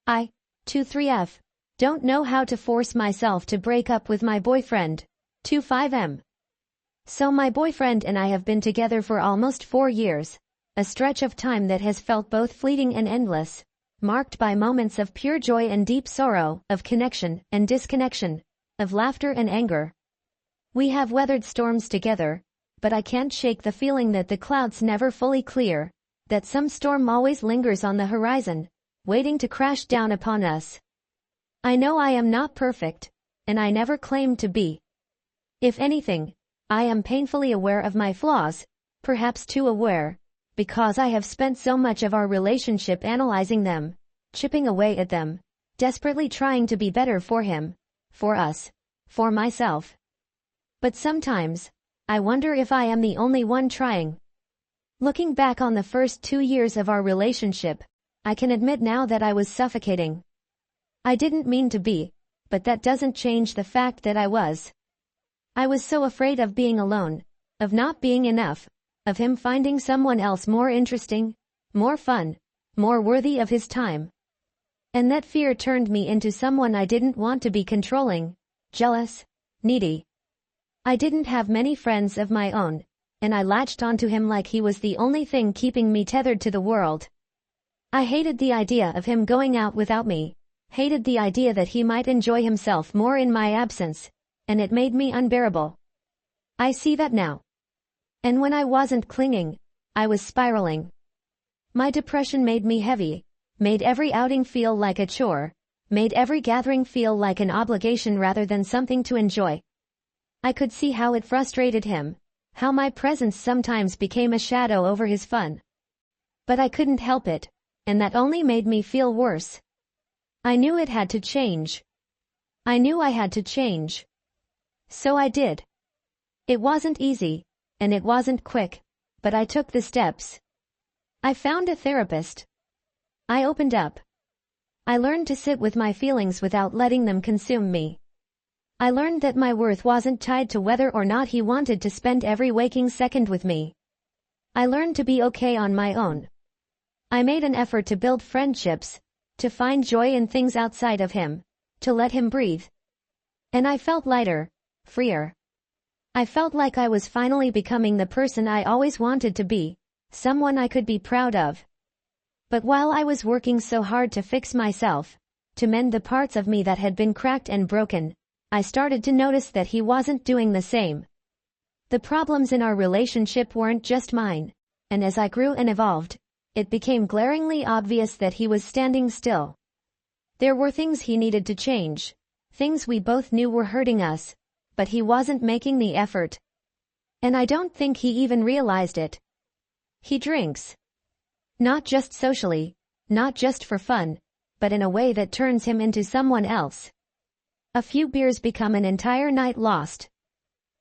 I, 23F, don't know how to force myself to break up with my boyfriend. 25M. So my boyfriend and I have been together for almost 4 years, a stretch of time that has felt both fleeting and endless, marked by moments of pure joy and deep sorrow, of connection and disconnection, of laughter and anger. We have weathered storms together, but I can't shake the feeling that the clouds never fully clear, that some storm always lingers on the horizon, waiting to crash down upon us. I know I am not perfect, and I never claimed to be. If anything, I am painfully aware of my flaws, perhaps too aware, because I have spent so much of our relationship analyzing them, chipping away at them, desperately trying to be better for him, for us, for myself. But sometimes, I wonder if I am the only one trying. Looking back on the first 2 years of our relationship, I can admit now that I was suffocating. I didn't mean to be, but that doesn't change the fact that I was. I was so afraid of being alone, of not being enough, of him finding someone else more interesting, more fun, more worthy of his time. And that fear turned me into someone I didn't want to be: controlling, jealous, needy. I didn't have many friends of my own, and I latched onto him like he was the only thing keeping me tethered to the world. I hated the idea of him going out without me, hated the idea that he might enjoy himself more in my absence, and it made me unbearable. I see that now. And when I wasn't clinging, I was spiraling. My depression made me heavy, made every outing feel like a chore, made every gathering feel like an obligation rather than something to enjoy. I could see how it frustrated him, how my presence sometimes became a shadow over his fun. But I couldn't help it, and that only made me feel worse. I knew it had to change. I knew I had to change. So I did. It wasn't easy, and it wasn't quick, but I took the steps. I found a therapist. I opened up. I learned to sit with my feelings without letting them consume me. I learned that my worth wasn't tied to whether or not he wanted to spend every waking second with me. I learned to be okay on my own. I made an effort to build friendships, to find joy in things outside of him, to let him breathe. And I felt lighter, freer. I felt like I was finally becoming the person I always wanted to be, someone I could be proud of. But while I was working so hard to fix myself, to mend the parts of me that had been cracked and broken, I started to notice that he wasn't doing the same. The problems in our relationship weren't just mine, and as I grew and evolved, it became glaringly obvious that he was standing still. There were things he needed to change, things we both knew were hurting us, but he wasn't making the effort. And I don't think he even realized it. He drinks. Not just socially, not just for fun, but in a way that turns him into someone else. A few beers become an entire night lost.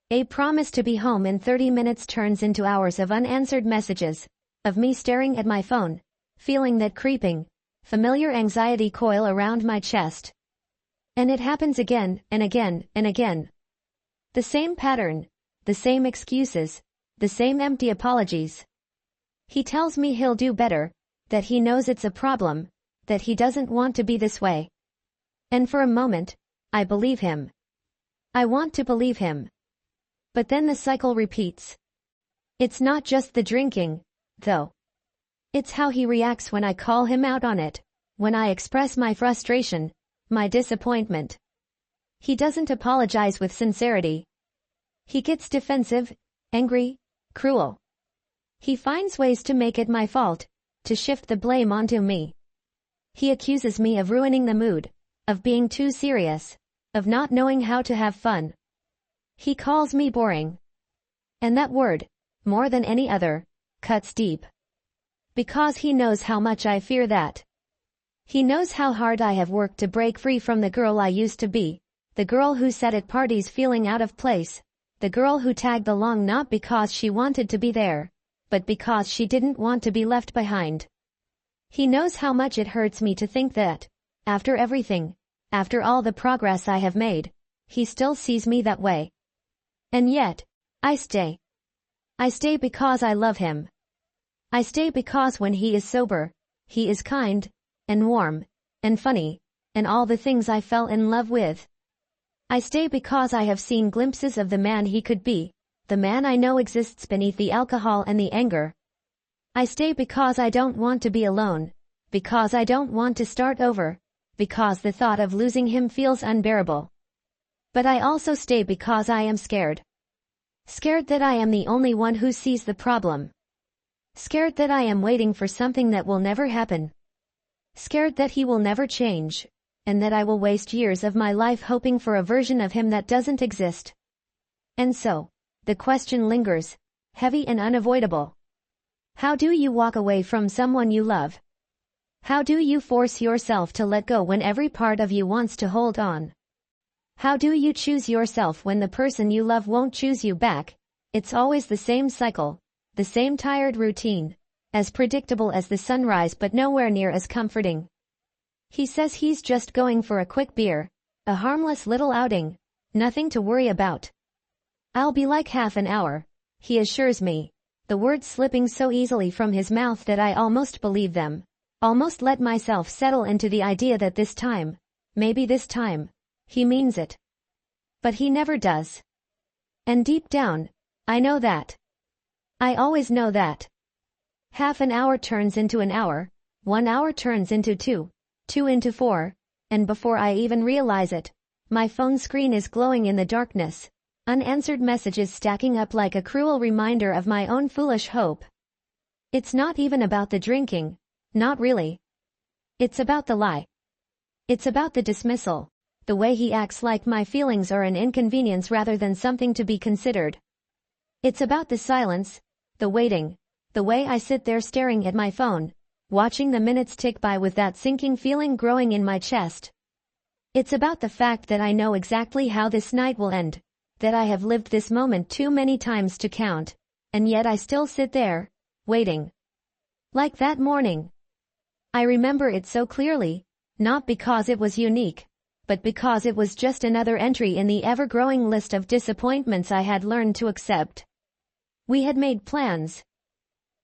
A promise to be home in 30 minutes turns into hours of unanswered messages, of me staring at my phone, feeling that creeping, familiar anxiety coil around my chest. And it happens again and again and again. The same pattern, the same excuses, the same empty apologies. He tells me he'll do better, that he knows it's a problem, that he doesn't want to be this way. And for a moment, I believe him. I want to believe him. But then the cycle repeats. It's not just the drinking, though. It's how he reacts when I call him out on it, when I express my frustration, my disappointment. He doesn't apologize with sincerity. He gets defensive, angry, cruel. He finds ways to make it my fault, to shift the blame onto me. He accuses me of ruining the mood, of being too serious, of not knowing how to have fun. He calls me boring. And that word, more than any other, cuts deep. Because he knows how much I fear that. He knows how hard I have worked to break free from the girl I used to be, the girl who sat at parties feeling out of place, the girl who tagged along not because she wanted to be there, but because she didn't want to be left behind. He knows how much it hurts me to think that, after everything, after all the progress I have made, he still sees me that way. And yet, I stay. I stay because I love him. I stay because when he is sober, he is kind, and warm, and funny, and all the things I fell in love with. I stay because I have seen glimpses of the man he could be, the man I know exists beneath the alcohol and the anger. I stay because I don't want to be alone, because I don't want to start over, because the thought of losing him feels unbearable. But I also stay because I am scared. Scared that I am the only one who sees the problem. Scared that I am waiting for something that will never happen. Scared that he will never change, and that I will waste years of my life hoping for a version of him that doesn't exist. And so, the question lingers, heavy and unavoidable. How do you walk away from someone you love? How do you force yourself to let go when every part of you wants to hold on? How do you choose yourself when the person you love won't choose you back? It's always the same cycle, the same tired routine, as predictable as the sunrise but nowhere near as comforting. He says he's just going for a quick beer, a harmless little outing, nothing to worry about. I'll be like half an hour, he assures me, the words slipping so easily from his mouth that I almost believe them, almost let myself settle into the idea that this time, maybe this time, he means it. But he never does. And deep down, I know that. I always know that. Half an hour turns into an hour, 1 hour turns into 2, 2 into 4, and before I even realize it, my phone screen is glowing in the darkness, unanswered messages stacking up like a cruel reminder of my own foolish hope. It's not even about the drinking, not really. It's about the lie. It's about the dismissal, the way he acts like my feelings are an inconvenience rather than something to be considered. It's about the silence, the waiting, the way I sit there staring at my phone, watching the minutes tick by with that sinking feeling growing in my chest. It's about the fact that I know exactly how this night will end, that I have lived this moment too many times to count, and yet I still sit there, waiting. Like that morning. I remember it so clearly, not because it was unique, but because it was just another entry in the ever-growing list of disappointments I had learned to accept. We had made plans.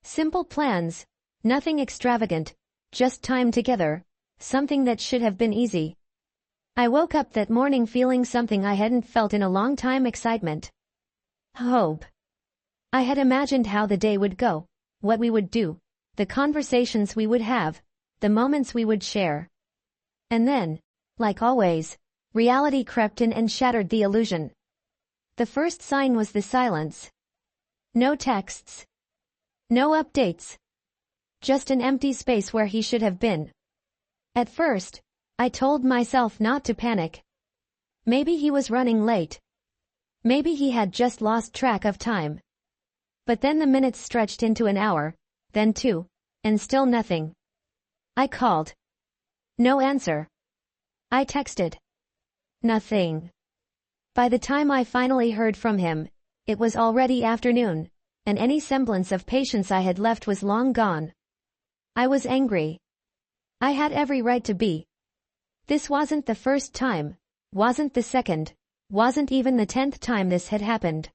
Simple plans, nothing extravagant, just time together, something that should have been easy. I woke up that morning feeling something I hadn't felt in a long time: excitement. Hope. I had imagined how the day would go, what we would do, the conversations we would have, the moments we would share. And then, like always, reality crept in and shattered the illusion. The first sign was the silence. No texts. No updates. Just an empty space where he should have been. At first, I told myself not to panic. Maybe he was running late. Maybe he had just lost track of time. But then the minutes stretched into an hour, then 2, and still nothing. I called. No answer. I texted. Nothing. By the time I finally heard from him, it was already afternoon, and any semblance of patience I had left was long gone. I was angry. I had every right to be. This wasn't the first time, wasn't the second, wasn't even the 10th time this had happened.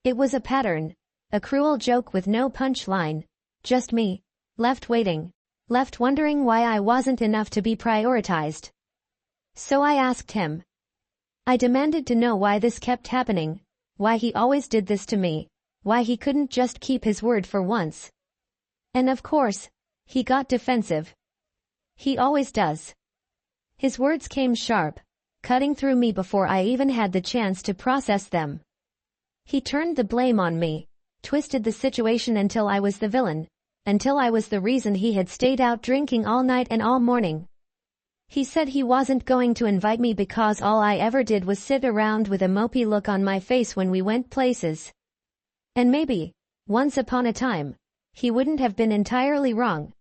It was a pattern, a cruel joke with no punchline, just me, left waiting, left wondering why I wasn't enough to be prioritized. So I asked him. I demanded to know why this kept happening, why he always did this to me, why he couldn't just keep his word for once. And of course, he got defensive. He always does. His words came sharp, cutting through me before I even had the chance to process them. He turned the blame on me, twisted the situation until I was the villain, until I was the reason he had stayed out drinking all night and all morning. He said he wasn't going to invite me because all I ever did was sit around with a mopey look on my face when we went places. And maybe, once upon a time, he wouldn't have been entirely wrong.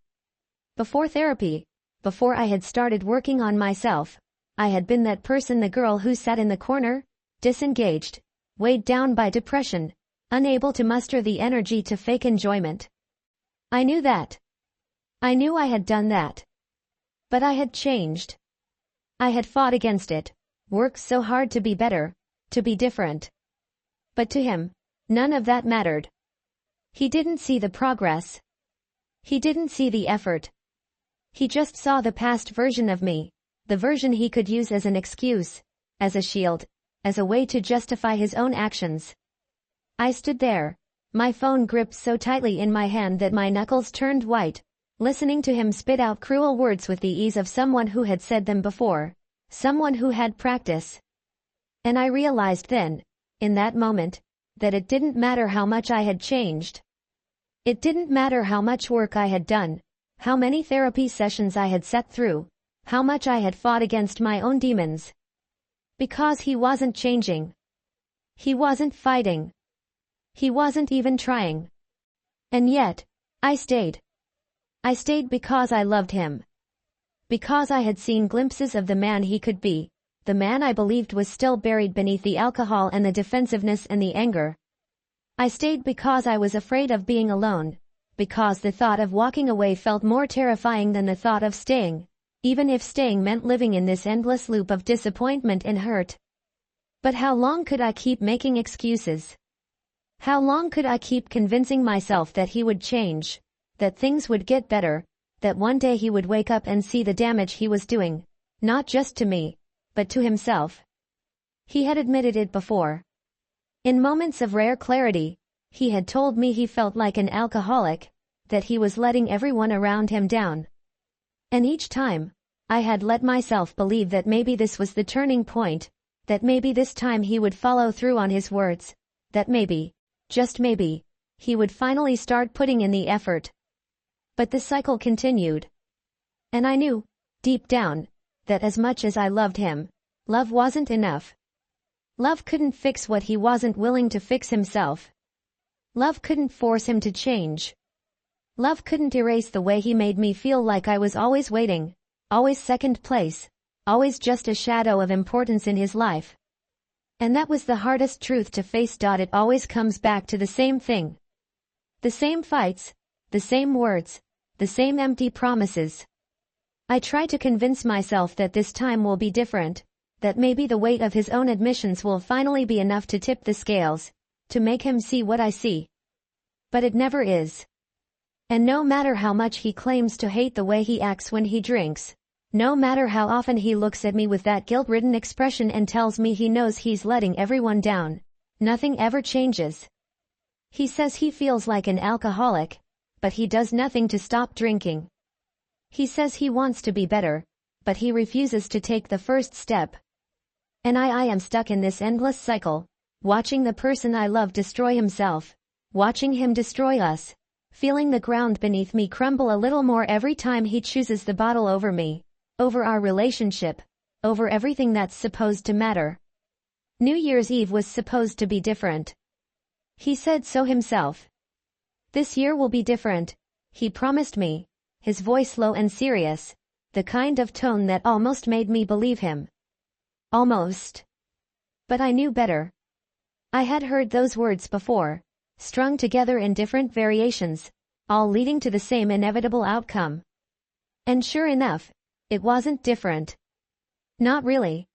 Before therapy, before I had started working on myself, I had been that person, the girl who sat in the corner, disengaged, weighed down by depression, unable to muster the energy to fake enjoyment. I knew that. I knew I had done that. But I had changed. I had fought against it, worked so hard to be better, to be different. But to him, none of that mattered. He didn't see the progress. He didn't see the effort. He just saw the past version of me, the version he could use as an excuse, as a shield, as a way to justify his own actions. I stood there, my phone gripped so tightly in my hand that my knuckles turned white, listening to him spit out cruel words with the ease of someone who had said them before, someone who had practice. And I realized then, in that moment, that it didn't matter how much I had changed. It didn't matter how much work I had done, how many therapy sessions I had sat through, how much I had fought against my own demons. Because he wasn't changing. He wasn't fighting. He wasn't even trying. And yet, I stayed. I stayed because I loved him. Because I had seen glimpses of the man he could be, the man I believed was still buried beneath the alcohol and the defensiveness and the anger. I stayed because I was afraid of being alone, because the thought of walking away felt more terrifying than the thought of staying, even if staying meant living in this endless loop of disappointment and hurt. But how long could I keep making excuses? How long could I keep convincing myself that he would change, that things would get better, that one day he would wake up and see the damage he was doing, not just to me, but to himself? He had admitted it before. In moments of rare clarity, he had told me he felt like an alcoholic, that he was letting everyone around him down. And each time, I had let myself believe that maybe this was the turning point, that maybe this time he would follow through on his words, that maybe, just maybe, he would finally start putting in the effort. But the cycle continued. And I knew, deep down, that as much as I loved him, love wasn't enough. Love couldn't fix what he wasn't willing to fix himself. Love couldn't force him to change. Love couldn't erase the way he made me feel like I was always waiting, always second place, always just a shadow of importance in his life. And that was the hardest truth to face. It always comes back to the same thing. The same fights, the same words, the same empty promises. I try to convince myself that this time will be different, that maybe the weight of his own admissions will finally be enough to tip the scales, to make him see what I see. But it never is. And no matter how much he claims to hate the way he acts when he drinks, no matter how often he looks at me with that guilt-ridden expression and tells me he knows he's letting everyone down, nothing ever changes. He says he feels like an alcoholic, but he does nothing to stop drinking. He says he wants to be better, but he refuses to take the first step. And I am stuck in this endless cycle, watching the person I love destroy himself, watching him destroy us, feeling the ground beneath me crumble a little more every time he chooses the bottle over me, over our relationship, over everything that's supposed to matter. New Year's Eve was supposed to be different. He said so himself. This year will be different, he promised me, his voice low and serious, the kind of tone that almost made me believe him. Almost. But I knew better. I had heard those words before, strung together in different variations, all leading to the same inevitable outcome. And sure enough, it wasn't different. Not really.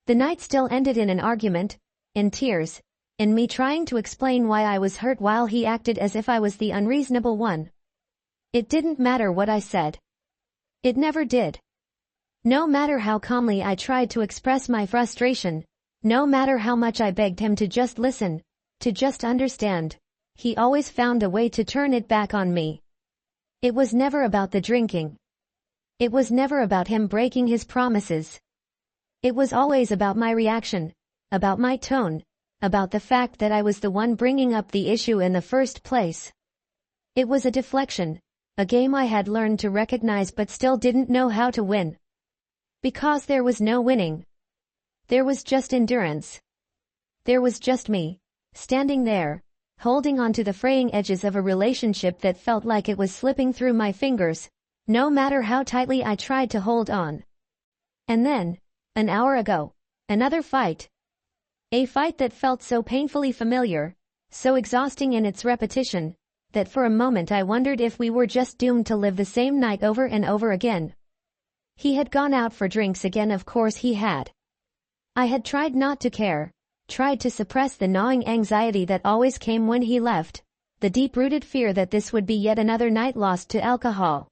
The night still ended in an argument, in tears, in me trying to explain why I was hurt while he acted as if I was the unreasonable one. It didn't matter what I said. It never did. No matter how calmly I tried to express my frustration, no matter how much I begged him to just listen, to just understand, he always found a way to turn it back on me. It was never about the drinking. It was never about him breaking his promises. It was always about my reaction, about my tone, about the fact that I was the one bringing up the issue in the first place. It was a deflection, a game I had learned to recognize but still didn't know how to win. Because there was no winning. There was just endurance. There was just me, standing there, holding on to the fraying edges of a relationship that felt like it was slipping through my fingers, no matter how tightly I tried to hold on. And then, an hour ago, another fight. A fight that felt so painfully familiar, so exhausting in its repetition, that for a moment I wondered if we were just doomed to live the same night over and over again. He had gone out for drinks again, of course he had. I had tried not to care, tried to suppress the gnawing anxiety that always came when he left, the deep-rooted fear that this would be yet another night lost to alcohol.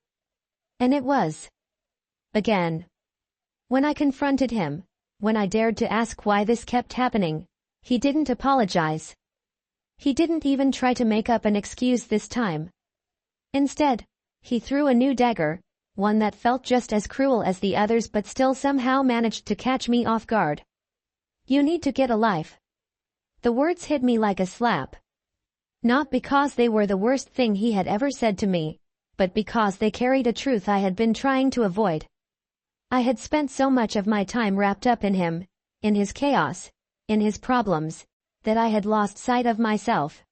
And it was. Again. When I confronted him, when I dared to ask why this kept happening, he didn't apologize. He didn't even try to make up an excuse this time. Instead, he threw a new dagger, one that felt just as cruel as the others but still somehow managed to catch me off guard. You need to get a life. The words hit me like a slap. Not because they were the worst thing he had ever said to me, but because they carried a truth I had been trying to avoid. I had spent so much of my time wrapped up in him, in his chaos, in his problems, that I had lost sight of myself.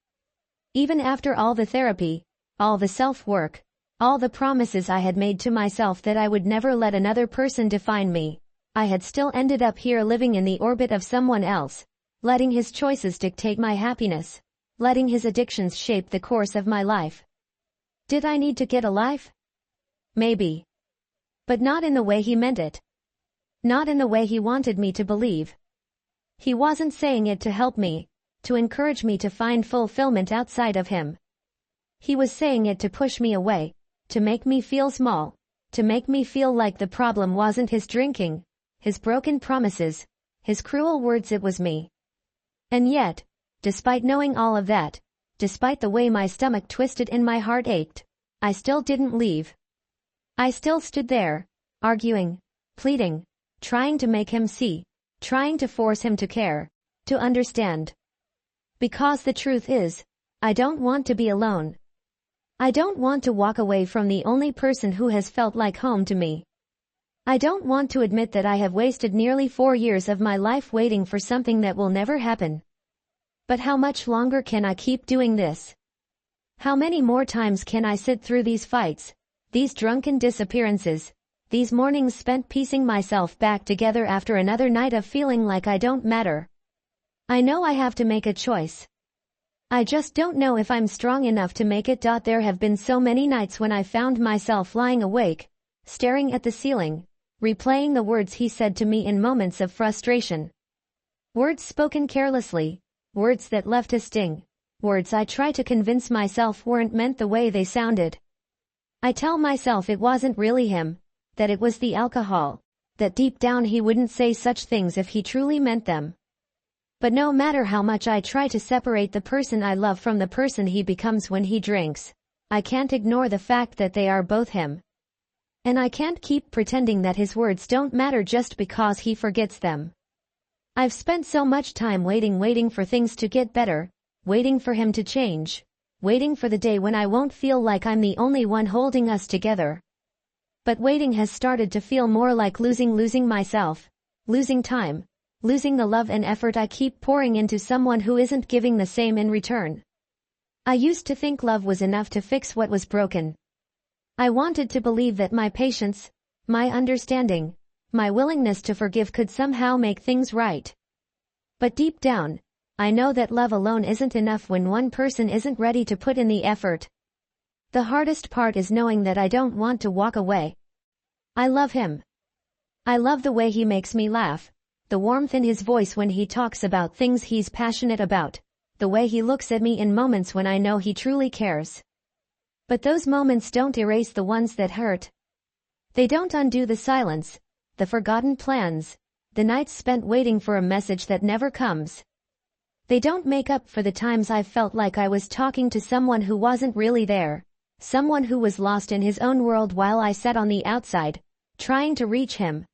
Even after all the therapy, all the self-work, all the promises I had made to myself that I would never let another person define me, I had still ended up here living in the orbit of someone else, letting his choices dictate my happiness, letting his addictions shape the course of my life. Did I need to get a life? Maybe. But not in the way he meant it. Not in the way he wanted me to believe. He wasn't saying it to help me, to encourage me to find fulfillment outside of him. He was saying it to push me away, to make me feel small, to make me feel like the problem wasn't his drinking, his broken promises, his cruel words, it was me. And yet, despite knowing all of that, despite the way my stomach twisted and my heart ached, I still didn't leave. I still stood there, arguing, pleading, trying to make him see, trying to force him to care, to understand. Because the truth is, I don't want to be alone. I don't want to walk away from the only person who has felt like home to me. I don't want to admit that I have wasted nearly 4 years of my life waiting for something that will never happen. But how much longer can I keep doing this? How many more times can I sit through these fights, these drunken disappearances, these mornings spent piecing myself back together after another night of feeling like I don't matter? I know I have to make a choice. I just don't know if I'm strong enough to make it. There have been so many nights when I found myself lying awake, staring at the ceiling, replaying the words he said to me in moments of frustration. Words spoken carelessly, words that left a sting, words I tried to convince myself weren't meant the way they sounded. I tell myself it wasn't really him, that it was the alcohol, that deep down he wouldn't say such things if he truly meant them. But no matter how much I try to separate the person I love from the person he becomes when he drinks, I can't ignore the fact that they are both him. And I can't keep pretending that his words don't matter just because he forgets them. I've spent so much time waiting for things to get better, waiting for him to change, waiting for the day when I won't feel like I'm the only one holding us together. But waiting has started to feel more like losing myself, losing time, losing the love and effort I keep pouring into someone who isn't giving the same in return. I used to think love was enough to fix what was broken. I wanted to believe that my patience, my understanding, my willingness to forgive could somehow make things right. But deep down, I know that love alone isn't enough when one person isn't ready to put in the effort. The hardest part is knowing that I don't want to walk away. I love him. I love the way he makes me laugh, the warmth in his voice when he talks about things he's passionate about, the way he looks at me in moments when I know he truly cares. But those moments don't erase the ones that hurt. They don't undo the silence, the forgotten plans, the nights spent waiting for a message that never comes. They don't make up for the times I've felt like I was talking to someone who wasn't really there, someone who was lost in his own world while I sat on the outside, trying to reach him.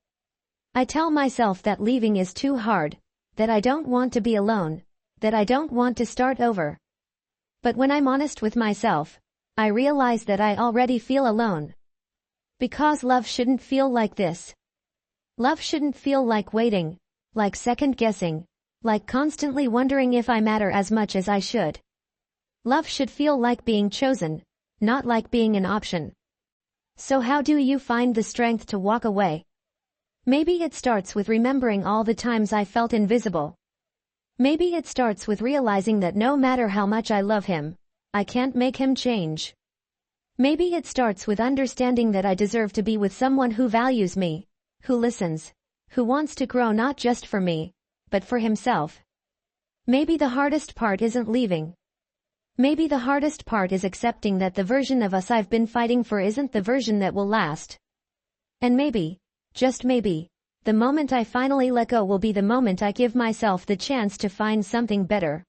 I tell myself that leaving is too hard, that I don't want to be alone, that I don't want to start over. But when I'm honest with myself, I realize that I already feel alone. Because love shouldn't feel like this. Love shouldn't feel like waiting, like second-guessing, like constantly wondering if I matter as much as I should. Love should feel like being chosen, not like being an option. So how do you find the strength to walk away? Maybe it starts with remembering all the times I felt invisible. Maybe it starts with realizing that no matter how much I love him, I can't make him change. Maybe it starts with understanding that I deserve to be with someone who values me, who listens, who wants to grow not just for me, but for himself. Maybe the hardest part isn't leaving. Maybe the hardest part is accepting that the version of us I've been fighting for isn't the version that will last. And maybe, just maybe, the moment I finally let go will be the moment I give myself the chance to find something better.